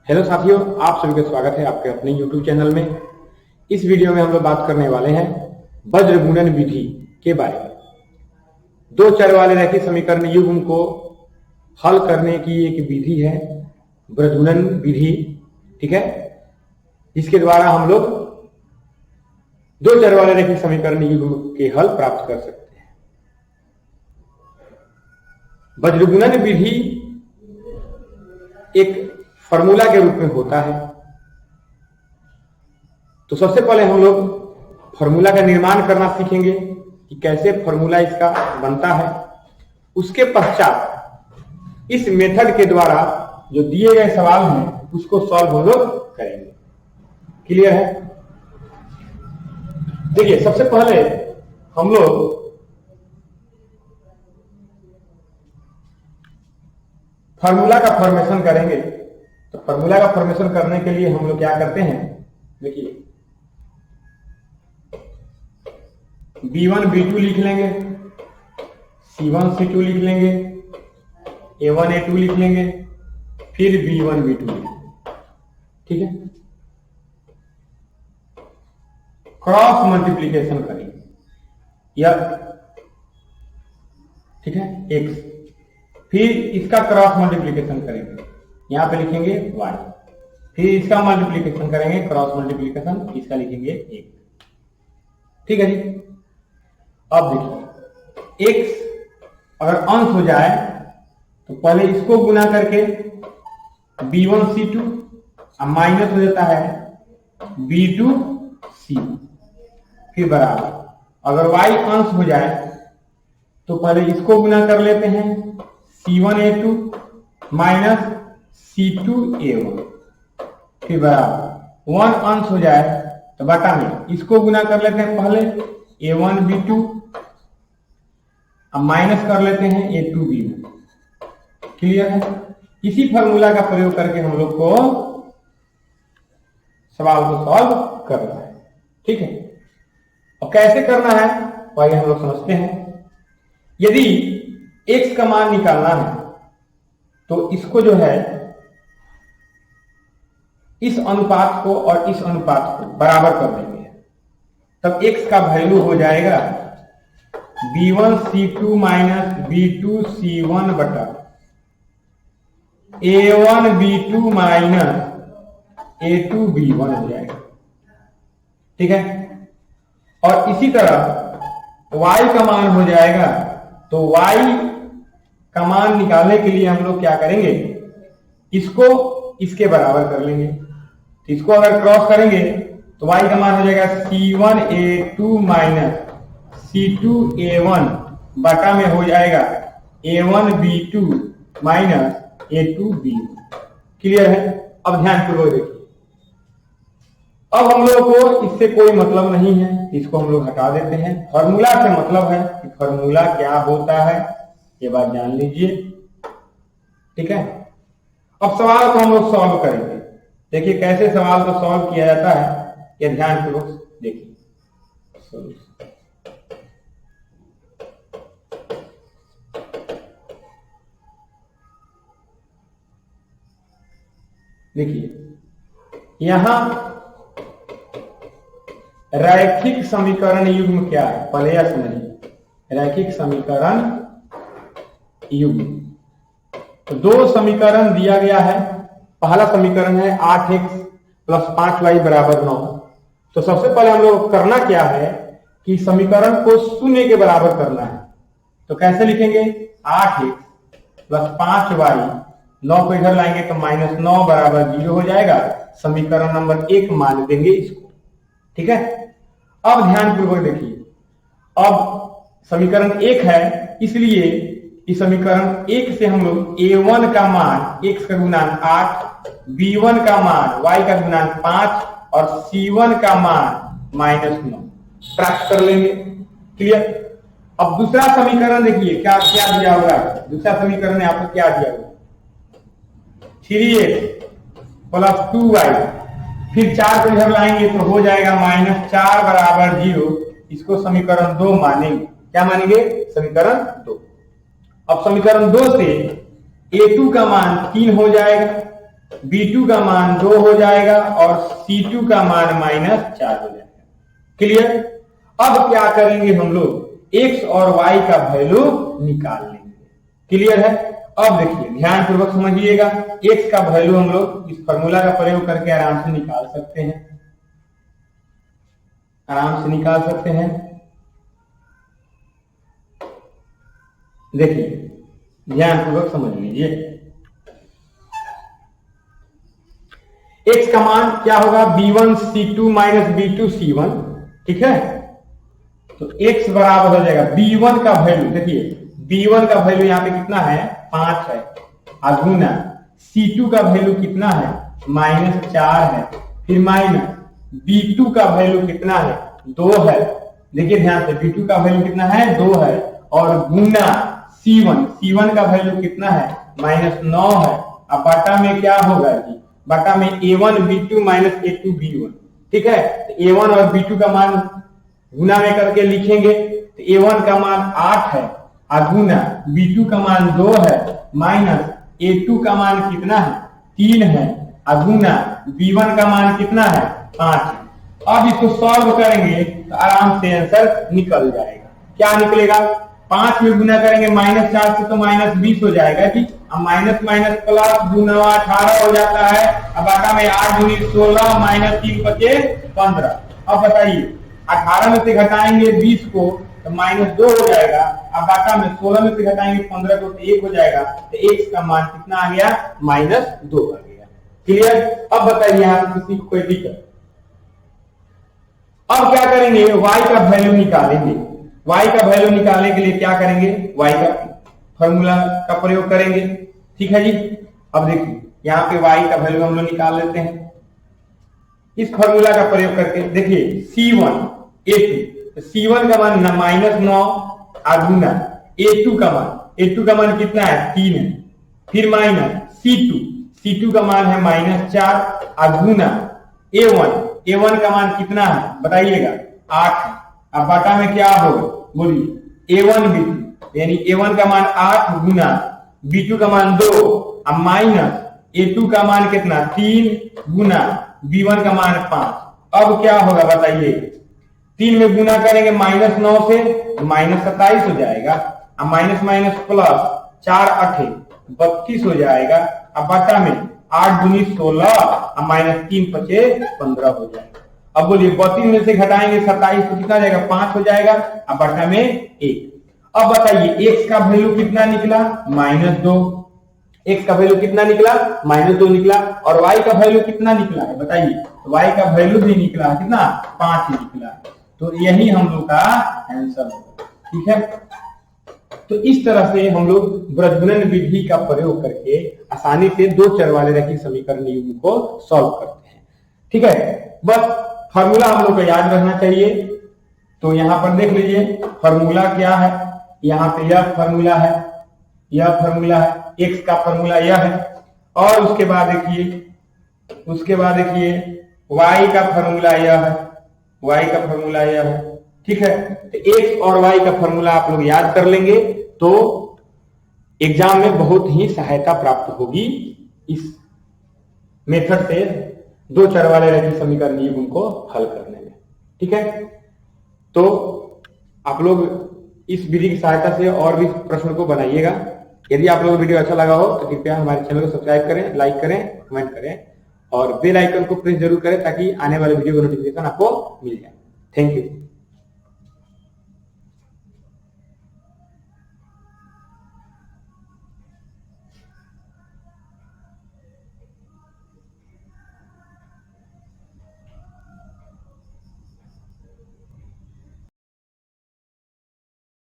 Hello साथियों, आप सभी का स्वागत है आपके अपने YouTube चैनल में। इस वीडियो में हम लोग बात करने वाले हैं वज्र गुणन विधि के बारे में। दो चर वाले रैखिक समीकरण युग्म को हल करने की एक विधि है वज्र गुणन विधि, ठीक है, जिसके द्वारा हम लोग दो चर वाले रैखिक समीकरण युग्म के हल प्राप्त कर सकते हैं। वज्र गुणन विधि एक फॉर्मूला के रूप में होता है। तो सबसे पहले हम लोग फॉर्मूला का निर्माण करना सीखेंगे कि कैसे फॉर्मूला इसका बनता है। उसके पश्चात इस मेथड के द्वारा जो दिए गए सवाल हैं उसको सॉल्व हम लोग करेंगे। क्लियर है? देखिए, सबसे पहले हम लोग फॉर्मूला का फॉर्मेशन करेंगे। तो फॉर्मूला का फॉर्मेशन करने के लिए हम लोग क्या करते हैं, देखिए B1 B2 लिख लेंगे, C1 C2 लिख लेंगे, A1 A2 लिख लेंगे, फिर B1 B2 लिख लेंगे। ठीक है, क्रॉस मल्टीप्लीकेशन करेंगे या ठीक है x, फिर इसका क्रॉस मल्टीप्लीकेशन करेंगे, यहां पे लिखेंगे y, फिर इसका मल्टीप्लीकेशन करेंगे, क्रॉस मल्टीप्लीकेशन, इसका लिखेंगे 1। ठीक है जी। अब देखिए x अगर अंश हो जाए तो पहले इसको गुना करके B1 C2 माइनस हो जाता है B2 C1, फिर बराबर अगर y अंश हो जाए तो पहले इसको गुना कर लेते हैं C1 A2 minus C2 A1, फिर बराबर 1 अंश हो जाए तो बटा में इसको गुना कर लेते हैं पहले A1 B2, अब माइनस कर लेते हैं A2 B1। क्लियर है? इसी फॉर्मूला का प्रयोग करके हम लोग को सवाल को सॉल्व करना है। ठीक है, और कैसे करना है वही हम लोग समझते हैं। यदि x का मान निकालना है तो इसको जो है इस अनुपात को और इस अनुपात को बराबर कर देंगे, तब x का वैल्यू हो जाएगा B1 C2 minus B2 C1 बटा A1 B2 minus A2 B1 हो जाएगा। ठीक है, और इसी तरह y का मान हो जाएगा, तो y का मान निकालने के लिए हम लोग क्या करेंगे, इसको इसके बराबर कर लेंगे। इसको अगर क्रॉस करेंगे तो y का मान हो जाएगा C1 A2 minus C2 A1 बटा में हो जाएगा A1 B2 minus A2 B1। Clear है? अब ध्यान पूर्वक देखिए, अब हम लोग को इससे कोई मतलब नहीं है, इसको हम लोग हटा देते हैं। फॉर्मूला से मतलब है कि फॉर्मूला क्या होता है, ये बात जान लीजिए। ठीक है, अब सवाल को हम लोग सॉल्व करेंगे। देखिए कैसे सवाल को सॉल्व किया जाता है, ये ध्यान पूर्वक देखिए। देखिए यहां रैखिक समीकरण युग्म क्या है, प्लेयर्स नहीं, रैखिक समीकरण युग्म। तो दो समीकरण दिया गया है। पहला समीकरण है 8x प्लस 5y बराबर 9। तो सबसे पहले हम लोग करना क्या है कि समीकरण को शून्य के बराबर करना है। तो कैसे लिखेंगे, 8x प्लस 5y, 9 को इधर लाएंगे तो -9 बराबर 0 हो जाएगा। समीकरण नंबर 1 मान देंगे इसको। ठीक है, अब ध्यान पूर्वक देखिए, अब समीकरण 1 है, इसलिए इस समीकरण 1 से हम लोग A1 का मान x का गुणांक 8, B1 का मान y का गुणांक 5 और C1 का मान -9 प्राप्त कर लेंगे। क्लियर? अब दूसरा समीकरण देखिए क्या क्या दिया हुआ है। दूसरा समीकरण में आपको क्या दिया हुआ, 3x प्लस 2y, फिर 4 को इधर लाएंगे तो हो जाएगा -4 बराबर 0। इसको समीकरण 2 मानेंगे। क्या मानेंगे? समीकरण 2। अब समीकरण 2 से A2 का मान 3 हो जाएगा, B2 का मान 2 हो जाएगा और C2 का मान -4 हो जाएगा। क्लियर। अब क्या करेंगे हम लोग, x और y का वैल्यू निकाल लेंगे। क्लियर है। अब देखिए ध्यान पूर्वक समझिएगा, x का वैल्यू हम लोग इस फॉर्मूला का प्रयोग करके आराम से निकाल सकते हैं, आराम से निकाल सकते हैं। देखिए ध्यान पूर्वक समझ लीजिए, x का मान क्या होगा, B1C2 - B2C1। ठीक है, तो x बराबर हो जाएगा B1 का वैल्यू, देखिए B1 का वैल्यू यहाँ पे कितना है, 5 है, अगुना C2 का वैल्यू कितना है, -4 है, फिर माइनस B2 का वैल्यू कितना है, 2 है। देखिए ध्यान से, B2 का वैल्यू कितना है, 2 है, और गुना C1 का वैल्यू कितना है, -9 है। अब बटा में क्या होगा जी, बटा में A1B2 - A2B1। ठीक है, तो A1 और B2 का मान गुना में करके लिखेंगे, तो A1 का मान 8 है, अगुना B2 का मान 2 है, माइनस A2 का मान कितना है, 3 है, अगुना B1 का मान कितना है, 5 है। अब इसको सॉल्व करेंगे तो आराम से आंसर निकल जाएगा। क्या निकलेगा, 5 में गुना करेंगे -4 से तो -20 हो जाएगा जी। अब माइनस माइनस प्लस, गुना 18 हो जाता है। अब बाटा में 8 दूनी 16, -3 बचे 15। अब बताइए 18 में से घटाएंगे 20 को तो -2 हो जाएगा। अब बाटा में 16 में से घटाएंगे 15 को तो 1 हो जाएगा। तो x का मान कितना आ गया, -2 आ गया। क्लियर। अब बताइए यहाँ किसी को कोई दिक्कत। अब क्या करेंगे, y का वैल्यू निकालेंगे। y का वैल्यू निकालने के लिए क्या करेंगे, y का फॉर्मूला का प्रयोग करेंगे। ठीक है जी। अब देखिए यहाँ पे y का वैल्यू हम लोग निकाल लेते हैं इस फॉर्मूला का प्रयोग करके। देखिए C1 A2, तो C1 का मान -9 अगुना A2 का मान कितना है, 3 है, फिर माइनस C2 का मान है -4 अगुना A1 का मान कितना है बताइएगा, 8 है। अब बाटा में क्या होगा बोलिए, A1B2 यानी A1 का मान 8 गुना B2 का मान 2, अब माइनस A2 का मान कितना, 3 गुना B1 का मान 5। अब क्या होगा बताइए, 3 में गुना करेंगे -9 से -27 हो जाएगा। अब माइनस माइनस प्लस 4 8 32 हो जाएगा। अब बटा में 8 दूनी 16, अब -3 पचे 15 हो जाएगा। अब बोलिए 32 में से घटाएंगे 27 तो कितना जाएगा, 5 हो जाएगा। अब बटा में 1। अब बताइए x का वैल्यू कितना निकला, -2। x का वैल्यू कितना निकला, -2 निकला। और y का वैल्यू कितना निकला है बताइए, y का वैल्यू भी निकला कितना, 5 ही निकला। तो यही हम लोग का आंसर होगा। ठीक है, तो इस तरह से हम लोग वृद्धगुणन विधि का प्रयोग करके आसानी से दो चर वाले रैखिक समीकरण युग्म को सॉल्व करते हैं। ठीक है, बस फॉर्मूला हम लोग को याद रखना चाहिए। तो यहां पर देख लीजिए फॉर्मूला क्या है, यहाँ पे यह फॉर्मूला है, यह फॉर्मूला है, x का फॉर्मूला यह है। और उसके बाद देखिए y का फॉर्मूला यह है, y का फॉर्मूला यह है। ठीक है, तो x और y का फॉर्मूला आप लोग याद कर लेंगे तो एग्जाम में बहुत ही सहायता प्राप्त होगी इस मेथड से दो चर वाले रैखिक समीकरण युग्म को हल करने में। ठीक है, तो आप लोग इस विधि की सहायता से और भी प्रश्न को बनाइएगा। यदि आप लोगों को वीडियो अच्छा लगा हो तो कृपया हमारे चैनल को सब्सक्राइब करें, लाइक करें, कमेंट करें और बेल आइकन को प्रेस जरूर करें ताकि आने वाले वीडियो का नोटिफिकेशन आपको मिल जाए। Thank you.